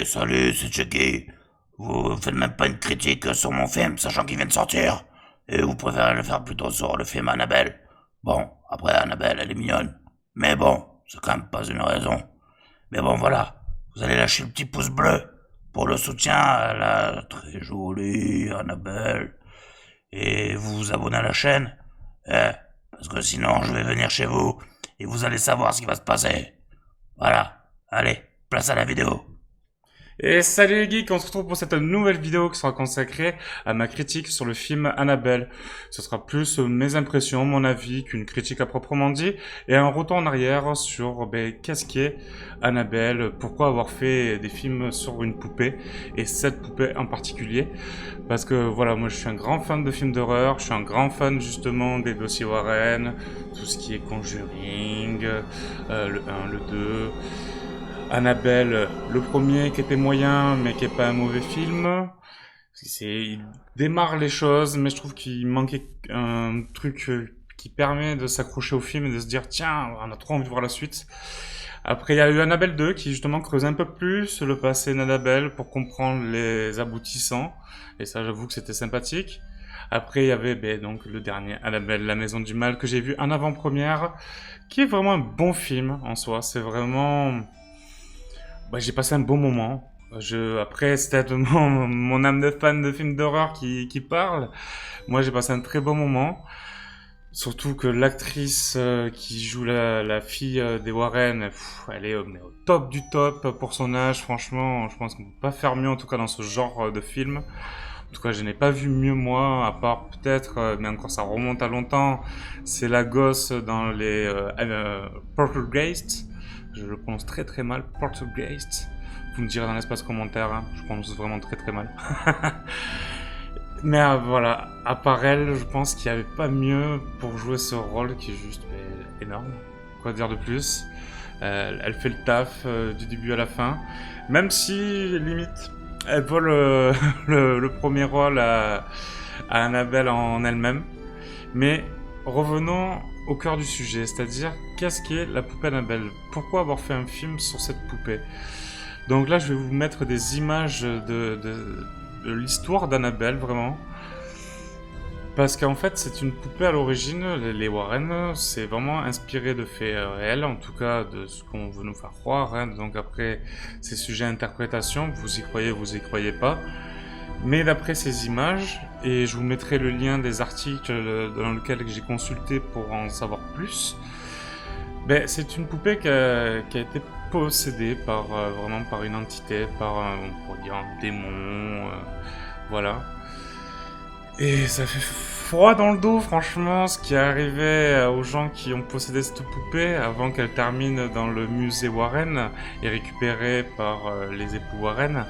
Salut, c'est Chucky. Vous faites même pas une critique sur mon film, sachant qu'il vient de sortir. Et vous préférez le faire plutôt sur le film Annabelle. Bon, après Annabelle, elle est mignonne. Mais bon, c'est quand même pas une raison. Mais bon, voilà. Vous allez lâcher le petit pouce bleu pour le soutien à la très jolie Annabelle. Et vous vous abonnez à la chaîne. Parce que sinon, je vais venir chez vous et vous allez savoir ce qui va se passer. Voilà. Allez, place à la vidéo. Et salut les geeks, on se retrouve pour cette nouvelle vidéo qui sera consacrée à ma critique sur le film Annabelle. Ce sera plus mes impressions, mon avis, qu'une critique à proprement dit, et un retour en arrière sur qu'est-ce qu'est Annabelle, pourquoi avoir fait des films sur une poupée, et cette poupée en particulier. Parce que voilà, moi je suis un grand fan de films d'horreur, je suis un grand fan justement des dossiers Warren, tout ce qui est Conjuring, le 1, le 2... Annabelle, le premier qui était moyen, mais qui est pas un mauvais film. Il démarre les choses, mais je trouve qu'il manquait un truc qui permet de s'accrocher au film et de se dire tiens, on a trop envie de voir la suite. Après, il y a eu Annabelle 2 qui justement creuse un peu plus le passé d'Annabelle pour comprendre les aboutissants. Et ça, j'avoue que c'était sympathique. Après, il y avait donc le dernier Annabelle, la Maison du Mal, que j'ai vu en avant-première, qui est vraiment un bon film en soi. C'est vraiment j'ai passé un bon moment. Après, c'est peut-être mon âme de fan de films d'horreur qui parle. Moi, j'ai passé un très bon moment. Surtout que l'actrice qui joue la fille des Warren, elle est mais au top du top pour son âge. Franchement, je pense qu'on peut pas faire mieux, en tout cas dans ce genre de film. En tout cas, je n'ai pas vu mieux moi, à part peut-être, mais encore ça remonte à longtemps. C'est la gosse dans les Poltergeist. Je le prononce très très mal, Poltergeist. Vous me direz dans l'espace commentaire, hein, je prononce vraiment très très mal. Mais voilà, à part elle, je pense qu'il n'y avait pas mieux pour jouer ce rôle qui est juste énorme. Quoi dire de plus? Elle fait le taf du début à la fin. Même si, limite, elle vole le premier rôle à Annabelle en elle-même. Mais revenons au cœur du sujet, c'est-à-dire qu'est-ce qu'est la poupée Annabelle? Pourquoi avoir fait un film sur cette poupée? Donc là, je vais vous mettre des images de l'histoire d'Annabelle, vraiment. Parce qu'en fait, c'est une poupée à l'origine, les Warren, c'est vraiment inspiré de faits réels, en tout cas de ce qu'on veut nous faire croire. Hein. Donc après, c'est sujet à interprétation, vous y croyez pas. Mais d'après ces images, et je vous mettrai le lien des articles dans lesquels j'ai consulté pour en savoir plus, c'est une poupée qui a été possédée par vraiment par une entité, par on pourrait dire un démon, voilà. Et ça fait froid dans le dos, franchement, ce qui est arrivé aux gens qui ont possédé cette poupée avant qu'elle termine dans le musée Warren et récupérée par les époux Warren.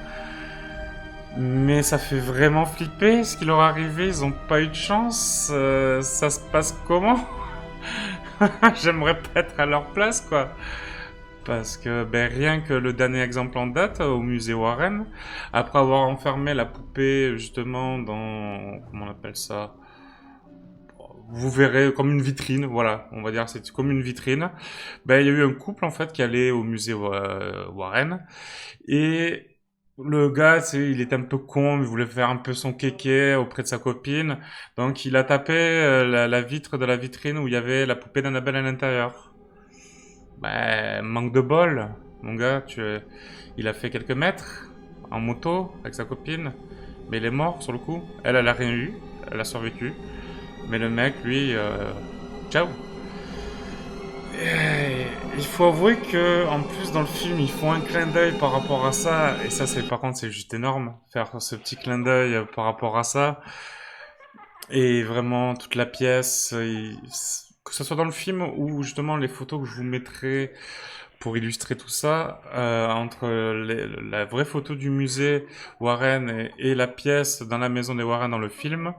Mais ça fait vraiment flipper ce qui leur est arrivé, ils ont pas eu de chance, ça se passe comment? J'aimerais pas être à leur place, quoi. Parce que rien que le dernier exemple en date au musée Warren, après avoir enfermé la poupée justement dans, comment on appelle ça, vous verrez comme une vitrine, voilà, on va dire c'est comme une vitrine. Il y a eu un couple en fait qui allait au musée Warren et le gars, il était un peu con, il voulait faire un peu son kéké auprès de sa copine, donc il a tapé la vitre de la vitrine où il y avait la poupée d'Annabelle à l'intérieur. Manque de bol, mon gars, il a fait quelques mètres en moto avec sa copine, mais il est mort sur le coup. Elle a rien eu, elle a survécu, mais le mec, lui, ciao. Et il faut avouer que, en plus, dans le film, ils font un clin d'œil par rapport à ça, et ça, par contre, c'est juste énorme, faire ce petit clin d'œil par rapport à ça. Et vraiment, toute la pièce, que ce soit dans le film ou justement les photos que je vous mettrai pour illustrer tout ça, entre la vraie photo du musée Warren et la pièce dans la maison des Warren dans le film,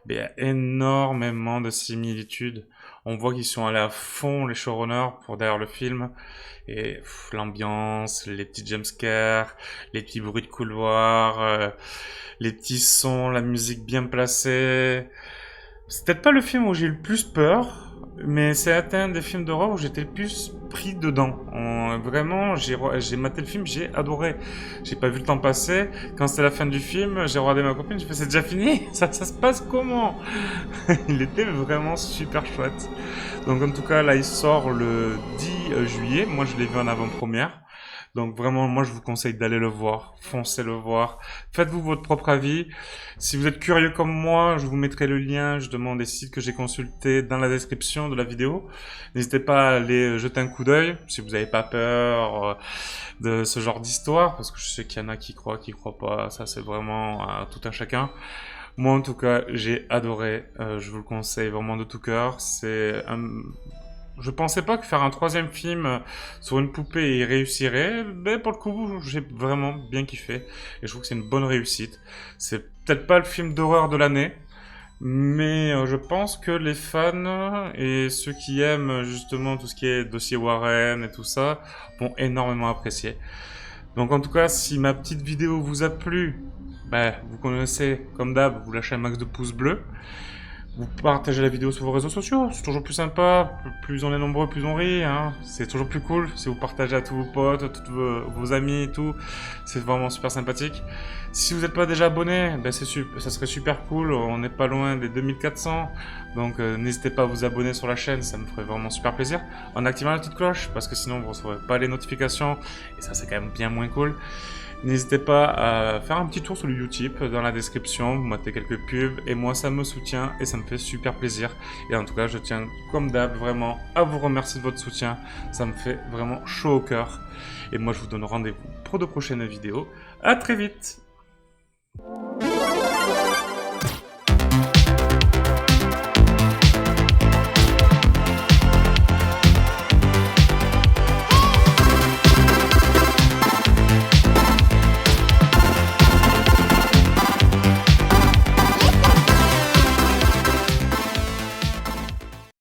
il y a énormément de similitudes. On voit qu'ils sont allés à fond, les showrunners, pour derrière le film. Et l'ambiance, les petits jumpscares, les petits bruits de couloir, les petits sons, la musique bien placée. C'est peut-être pas le film où j'ai eu le plus peur, Mais c'est un des films d'horreur où j'étais le plus pris dedans. Vraiment, j'ai maté le film, j'ai adoré. J'ai pas vu le temps passer. Quand c'était la fin du film, j'ai regardé ma copine, j'ai fait c'est déjà fini? Ça se passe comment? Il était vraiment super chouette. Donc en tout cas, là, il sort le 10 juillet. Moi, je l'ai vu en avant-première. Donc vraiment, moi, je vous conseille d'aller le voir. Foncez le voir. Faites-vous votre propre avis. Si vous êtes curieux comme moi, je vous mettrai le lien justement des sites que j'ai consultés dans la description de la vidéo. N'hésitez pas à aller jeter un coup d'œil si vous n'avez pas peur de ce genre d'histoire, parce que je sais qu'il y en a qui croient pas. Ça, c'est vraiment tout un chacun. Moi, en tout cas, j'ai adoré. Je vous le conseille vraiment de tout cœur. Je pensais pas que faire un troisième film sur une poupée il réussirait, mais pour le coup, j'ai vraiment bien kiffé. Et je trouve que c'est une bonne réussite. C'est peut-être pas le film d'horreur de l'année, mais je pense que les fans et ceux qui aiment justement tout ce qui est dossier Warren et tout ça vont énormément apprécier. Donc en tout cas, si ma petite vidéo vous a plu, bah, vous connaissez, comme d'hab, vous lâchez un max de pouces bleus. Vous partagez la vidéo sur vos réseaux sociaux, c'est toujours plus sympa. Plus on est nombreux, plus on rit. Hein. C'est toujours plus cool si vous partagez à tous vos potes, à tous vos amis et tout. C'est vraiment super sympathique. Si vous n'êtes pas déjà abonné, ben ça serait super cool. On n'est pas loin des 2400. Donc n'hésitez pas à vous abonner sur la chaîne, ça me ferait vraiment super plaisir. En activant la petite cloche, parce que sinon vous ne recevrez pas les notifications. Et ça c'est quand même bien moins cool. N'hésitez pas à faire un petit tour sur le Utip dans la description, vous mettez quelques pubs et moi ça me soutient et ça me fait super plaisir. Et en tout cas je tiens comme d'hab vraiment à vous remercier de votre soutien, ça me fait vraiment chaud au cœur. Et moi je vous donne rendez-vous pour de prochaines vidéos. À très vite!